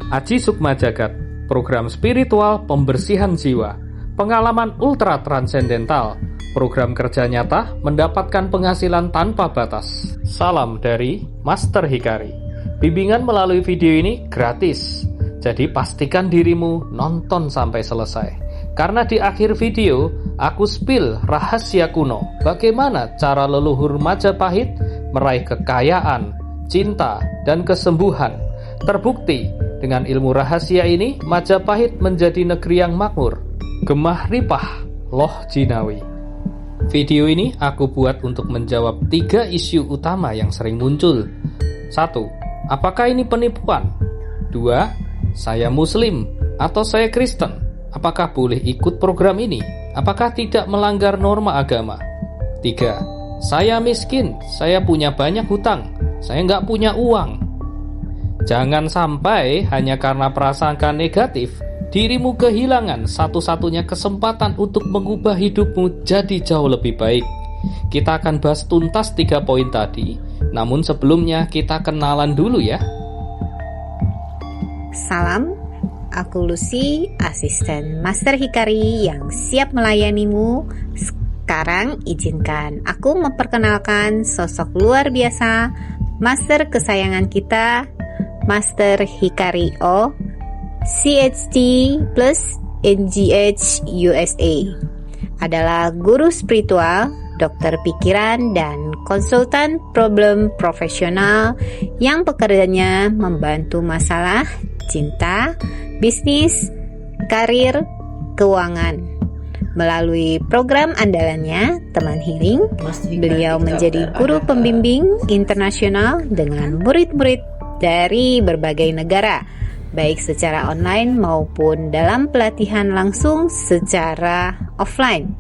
Aji Sukma Jagat, program spiritual pembersihan jiwa, pengalaman ultra transendental, program kerja nyata mendapatkan penghasilan tanpa batas. Salam dari Master Hikari. Bimbingan melalui video ini gratis, jadi pastikan dirimu nonton sampai selesai. Karena di akhir video, aku spill rahasia kuno bagaimana cara leluhur Majapahit meraih kekayaan, cinta, dan kesembuhan. Terbukti, dengan ilmu rahasia ini, Majapahit menjadi negeri yang makmur, gemah ripah, loh jinawi. Video ini aku buat untuk menjawab 3 isu utama yang sering muncul. 1. Apakah ini penipuan? 2. Saya Muslim atau saya Kristen? Apakah boleh ikut program ini? Apakah tidak melanggar norma agama? 3. Saya miskin, saya punya banyak hutang, saya nggak punya uang. Jangan sampai hanya karena prasangka negatif, dirimu kehilangan satu-satunya kesempatan untuk mengubah hidupmu jadi jauh lebih baik. Kita akan bahas tuntas 3 poin tadi, namun sebelumnya kita kenalan dulu ya. Salam, aku Lucy, asisten Master Hikari yang siap melayanimu. Sekarang izinkan aku memperkenalkan sosok luar biasa, Master kesayangan kita, Master Hikari O, CHT plus NGH USA. Adalah guru spiritual, dokter pikiran, dan konsultan problem profesional yang pekerjaannya membantu masalah cinta, bisnis, karir, keuangan. Melalui program andalannya, Teman Healing, beliau menjadi guru pembimbing internasional dengan murid-murid dari berbagai negara, baik secara online maupun dalam pelatihan langsung secara offline.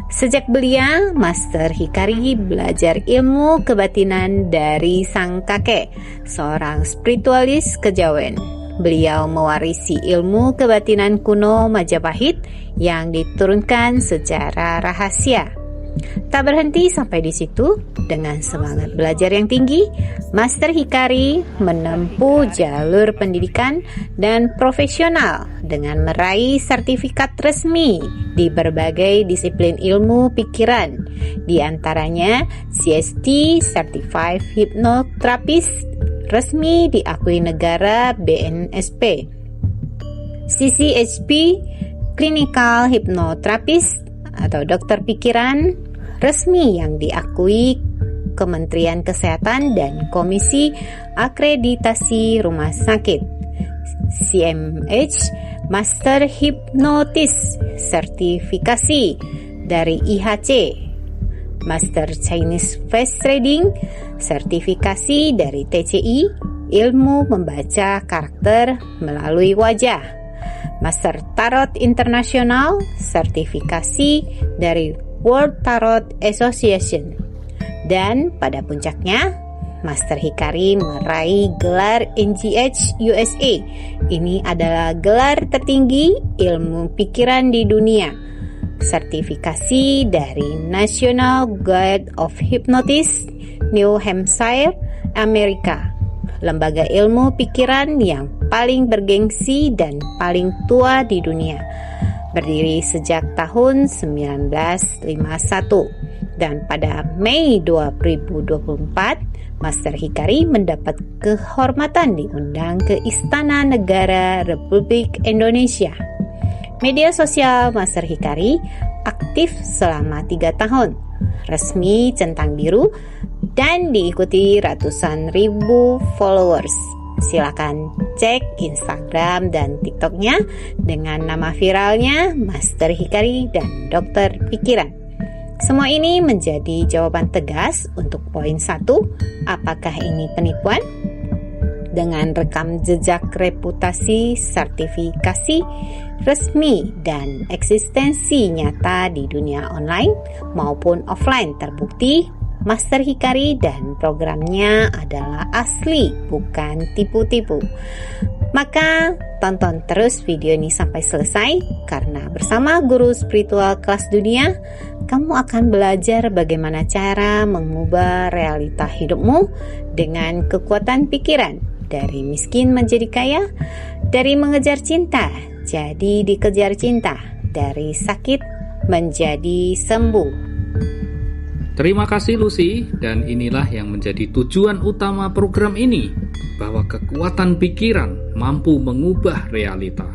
Sejak belia, Master Hikari belajar ilmu kebatinan dari sang kakek, seorang spiritualis kejawen. Beliau mewarisi ilmu kebatinan kuno Majapahit yang diturunkan secara rahasia. Tak berhenti sampai di situ, dengan semangat belajar yang tinggi, Master Hikari menempuh jalur pendidikan dan profesional dengan meraih sertifikat resmi di berbagai disiplin ilmu pikiran, di antaranya CST Certified Hypnotherapist resmi diakui negara BNSP, CCHP Clinical Hypnotherapist atau dokter pikiran resmi yang diakui Kementerian Kesehatan dan Komisi Akreditasi Rumah Sakit, CMH Master Hypnotist sertifikasi dari IHC, Master Chinese Face Reading sertifikasi dari TCI, ilmu membaca karakter melalui wajah, Master Tarot Internasional sertifikasi dari World Tarot Association. Dan pada puncaknya, Master Hikari meraih gelar NGH USA. Ini adalah gelar tertinggi ilmu pikiran di dunia. Sertifikasi dari National Guild of Hypnotists New Hampshire, Amerika. Lembaga ilmu pikiran yang paling bergengsi dan paling tua di dunia. Berdiri sejak tahun 1951. Dan pada Mei 2024, Master Hikari mendapat kehormatan diundang ke Istana Negara Republik Indonesia. Media sosial Master Hikari aktif selama 3 tahun, resmi centang biru, dan diikuti ratusan ribu followers. Silakan cek Instagram dan TikToknya dengan nama viralnya Master Hikari dan Dokter Pikiran. Semua ini menjadi jawaban tegas untuk poin 1, apakah ini penipuan? Dengan rekam jejak reputasi, sertifikasi resmi, dan eksistensi nyata di dunia online maupun offline terbukti, Master Hikari dan programnya adalah asli, bukan tipu-tipu. Maka tonton terus video ini sampai selesai, karena bersama guru spiritual kelas dunia, kamu akan belajar bagaimana cara mengubah realita hidupmu dengan kekuatan pikiran, dari miskin menjadi kaya, Dari mengejar cinta jadi dikejar cinta, dari sakit menjadi sembuh. Terima kasih Lucy, dan inilah yang menjadi tujuan utama program ini, bahwa kekuatan pikiran mampu mengubah realita.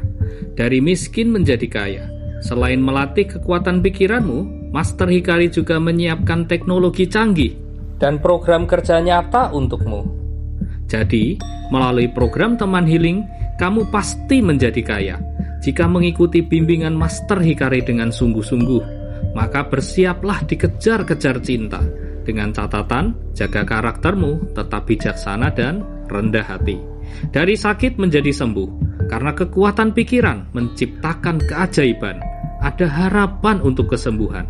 Dari miskin menjadi kaya. Selain melatih kekuatan pikiranmu, Master Hikari juga menyiapkan teknologi canggih dan program kerja nyata untukmu. Jadi, melalui program teman healing, kamu pasti menjadi kaya. Jika mengikuti bimbingan Master Hikari dengan sungguh-sungguh, maka bersiaplah dikejar-kejar cinta. Dengan catatan, jaga karaktermu tetap bijaksana dan rendah hati. Dari sakit menjadi sembuh, karena kekuatan pikiran menciptakan keajaiban. Ada harapan untuk kesembuhan.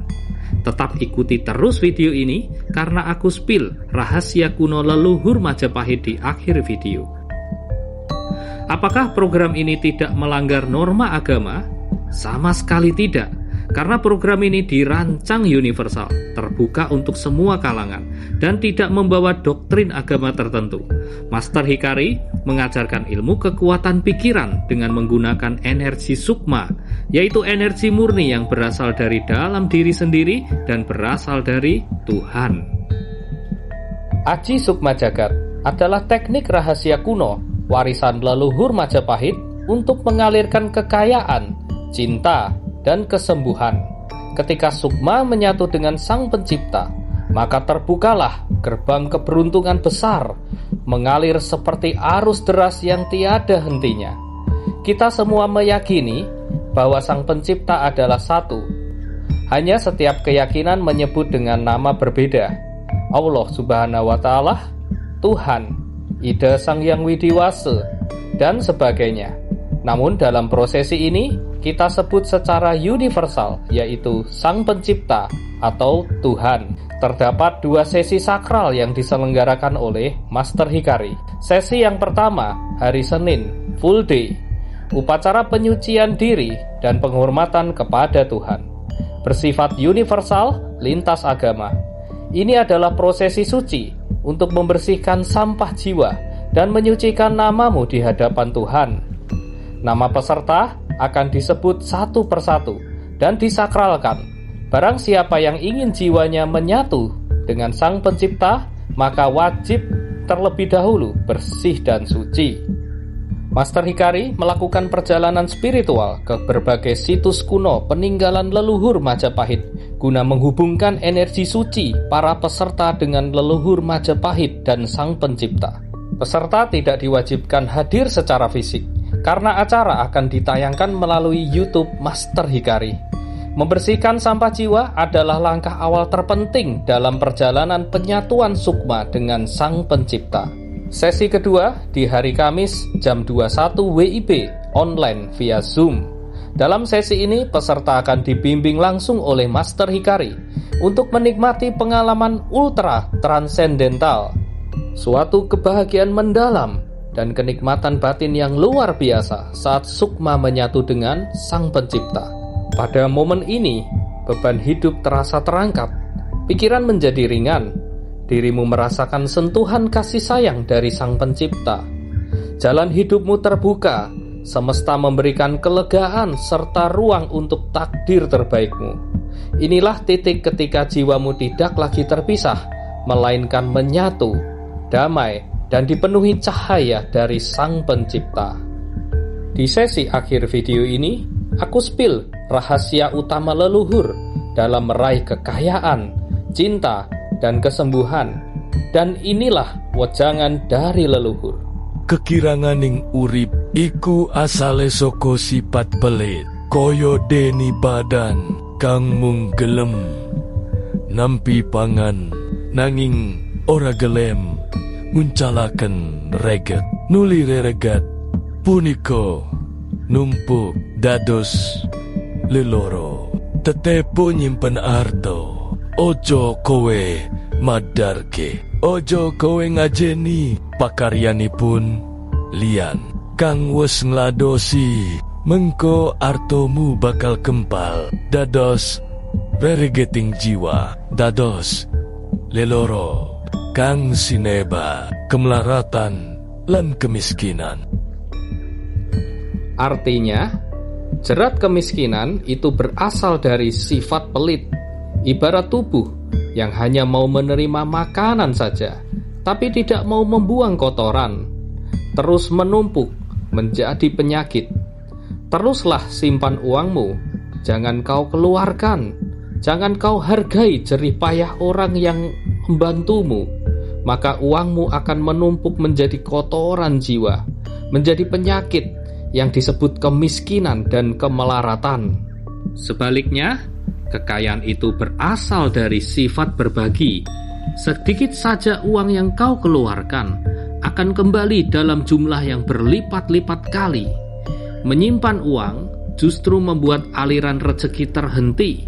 Tetap ikuti terus video ini, karena aku spill rahasia kuno leluhur Majapahit di akhir video. Apakah program ini tidak melanggar norma agama? Sama sekali tidak. Karena program ini dirancang universal, terbuka untuk semua kalangan, dan tidak membawa doktrin agama tertentu. Master Hikari mengajarkan ilmu kekuatan pikiran dengan menggunakan energi sukma, yaitu energi murni yang berasal dari dalam diri sendiri dan berasal dari Tuhan. Aji Sukma Jagat adalah teknik rahasia kuno, warisan leluhur Majapahit untuk mengalirkan kekayaan, cinta, dan kesembuhan. Ketika sukma menyatu dengan Sang Pencipta, maka terbukalah gerbang keberuntungan besar, mengalir seperti arus deras yang tiada hentinya. Kita semua meyakini bahwa Sang Pencipta adalah satu. Hanya setiap keyakinan menyebut dengan nama berbeda. Allah Subhanahu wa Ta'ala, Tuhan, Ida Sang Hyang Widiwasa, dan sebagainya. Namun dalam prosesi ini, kita sebut secara universal, yaitu Sang Pencipta atau Tuhan. Terdapat 2 sesi sakral yang diselenggarakan oleh Master Hikari. Sesi yang pertama, hari Senin, full day, upacara penyucian diri dan penghormatan kepada Tuhan. Bersifat universal, lintas agama. Ini adalah prosesi suci untuk membersihkan sampah jiwa dan menyucikan namamu di hadapan Tuhan. Nama peserta akan disebut satu persatu dan disakralkan. Barang siapa yang ingin jiwanya menyatu dengan Sang Pencipta, maka wajib terlebih dahulu bersih dan suci. Master Hikari melakukan perjalanan spiritual ke berbagai situs kuno peninggalan leluhur Majapahit guna menghubungkan energi suci para peserta dengan leluhur Majapahit dan Sang Pencipta. Peserta tidak diwajibkan hadir secara fisik, karena acara akan ditayangkan melalui YouTube Master Hikari. Membersihkan sampah jiwa adalah langkah awal terpenting dalam perjalanan penyatuan sukma dengan Sang Pencipta. Sesi kedua di hari Kamis jam 21 WIB online via Zoom. Dalam sesi ini peserta akan dibimbing langsung oleh Master Hikari untuk menikmati pengalaman ultra transendental, suatu kebahagiaan mendalam dan kenikmatan batin yang luar biasa saat sukma menyatu dengan Sang Pencipta. Pada momen ini, beban hidup terasa terangkat, pikiran menjadi ringan, dirimu merasakan sentuhan kasih sayang dari Sang Pencipta. Jalan hidupmu terbuka, semesta memberikan kelegaan serta ruang untuk takdir terbaikmu. Inilah titik ketika jiwamu tidak lagi terpisah, melainkan menyatu, damai, dan dipenuhi cahaya dari Sang Pencipta. Di sesi akhir video ini, aku spill rahasia utama leluhur dalam meraih kekayaan, cinta, dan kesembuhan. Dan inilah wejangan dari leluhur. Kekiranganing urip iku asale saka sifat pelit, kaya deni badan kang mung gelem nampi pangan nanging ora gelem nguncalaken reget. Nuli reregat punika numpuk dados leloro, tetepo nyimpen arto, ojo kowe madarke, ojo kowe ngajeni pakaryanipun lian kang wes ngladosi, mengko artomu bakal kempal dados reregeting jiwa, dados leloro kang sineba kemelaratan lan kemiskinan. Artinya, jerat kemiskinan itu berasal dari sifat pelit, ibarat tubuh yang hanya mau menerima makanan saja, tapi tidak mau membuang kotoran, terus menumpuk menjadi penyakit. Teruslah simpan uangmu, jangan kau keluarkan, jangan kau hargai jerih payah orang yang membantumu, maka uangmu akan menumpuk menjadi kotoran jiwa, menjadi penyakit yang disebut kemiskinan dan kemelaratan. Sebaliknya, kekayaan itu berasal dari sifat berbagi. Sedikit saja uang yang kau keluarkan akan kembali dalam jumlah yang berlipat-lipat kali. Menyimpan uang justru membuat aliran rezeki terhenti.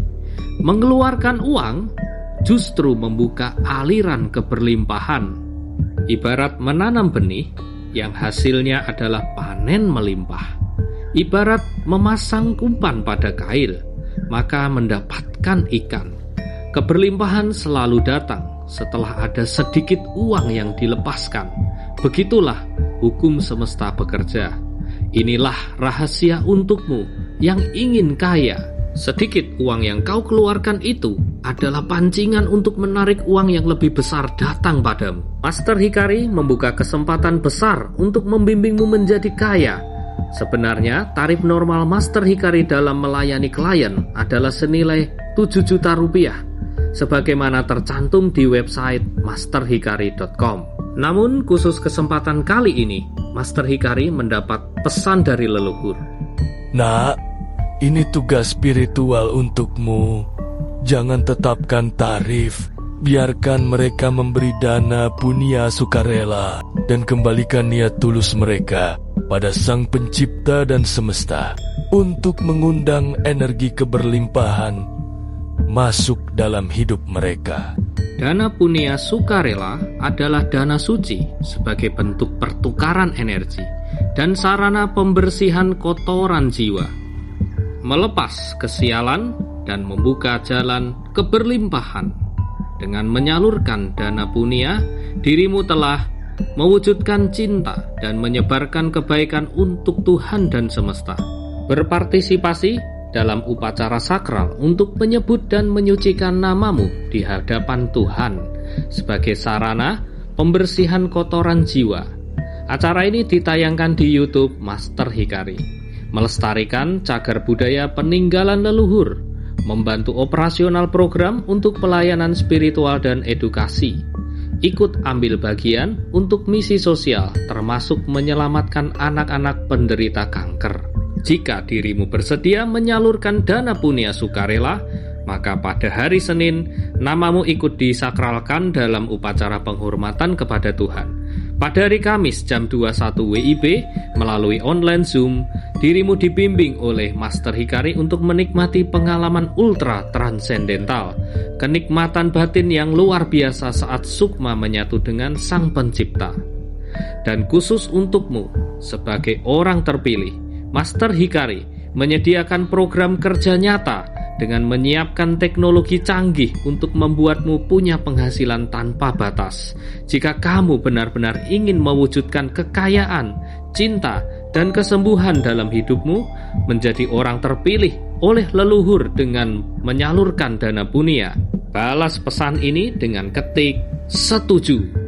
Mengeluarkan uang justru membuka aliran keberlimpahan. Ibarat menanam benih yang hasilnya adalah panen melimpah. Ibarat memasang umpan pada kail, maka mendapatkan ikan. Keberlimpahan selalu datang setelah ada sedikit uang yang dilepaskan. Begitulah hukum semesta bekerja. Inilah rahasia untukmu yang ingin kaya. Sedikit uang yang kau keluarkan itu adalah pancingan untuk menarik uang yang lebih besar datang padamu. Master Hikari membuka kesempatan besar untuk membimbingmu menjadi kaya. Sebenarnya tarif normal Master Hikari dalam melayani klien adalah senilai 7 juta rupiah, sebagaimana tercantum di website masterhikari.com. Namun khusus kesempatan kali ini, Master Hikari mendapat pesan dari leluhur. Nak, ini tugas spiritual untukmu. Jangan tetapkan tarif. Biarkan mereka memberi dana punya sukarela dan kembalikan niat tulus mereka pada Sang Pencipta dan semesta untuk mengundang energi keberlimpahan masuk dalam hidup mereka. Dana punya sukarela adalah dana suci sebagai bentuk pertukaran energi dan sarana pembersihan kotoran jiwa, melepas kesialan dan membuka jalan keberlimpahan. Dengan menyalurkan dana punya, dirimu telah mewujudkan cinta dan menyebarkan kebaikan untuk Tuhan dan semesta. Berpartisipasi dalam upacara sakral untuk menyebut dan menyucikan namamu di hadapan Tuhan sebagai sarana pembersihan kotoran jiwa. Acara ini ditayangkan di YouTube Master Hikari, melestarikan cagar budaya peninggalan leluhur, membantu operasional program untuk pelayanan spiritual dan edukasi. Ikut ambil bagian untuk misi sosial, termasuk menyelamatkan anak-anak penderita kanker. Jika dirimu bersedia menyalurkan dana punya sukarela, maka pada hari Senin, namamu ikut disakralkan dalam upacara penghormatan kepada Tuhan. Pada hari Kamis jam 21 WIB, melalui online Zoom, dirimu dibimbing oleh Master Hikari untuk menikmati pengalaman ultra transendental, kenikmatan batin yang luar biasa saat sukma menyatu dengan Sang Pencipta. Dan khusus untukmu, sebagai orang terpilih, Master Hikari menyediakan program kerja nyata dengan menyiapkan teknologi canggih untuk membuatmu punya penghasilan tanpa batas. Jika kamu benar-benar ingin mewujudkan kekayaan, cinta, dan kesembuhan dalam hidupmu, menjadi orang terpilih oleh leluhur dengan menyalurkan dana punya. Balas pesan ini dengan ketik "setuju".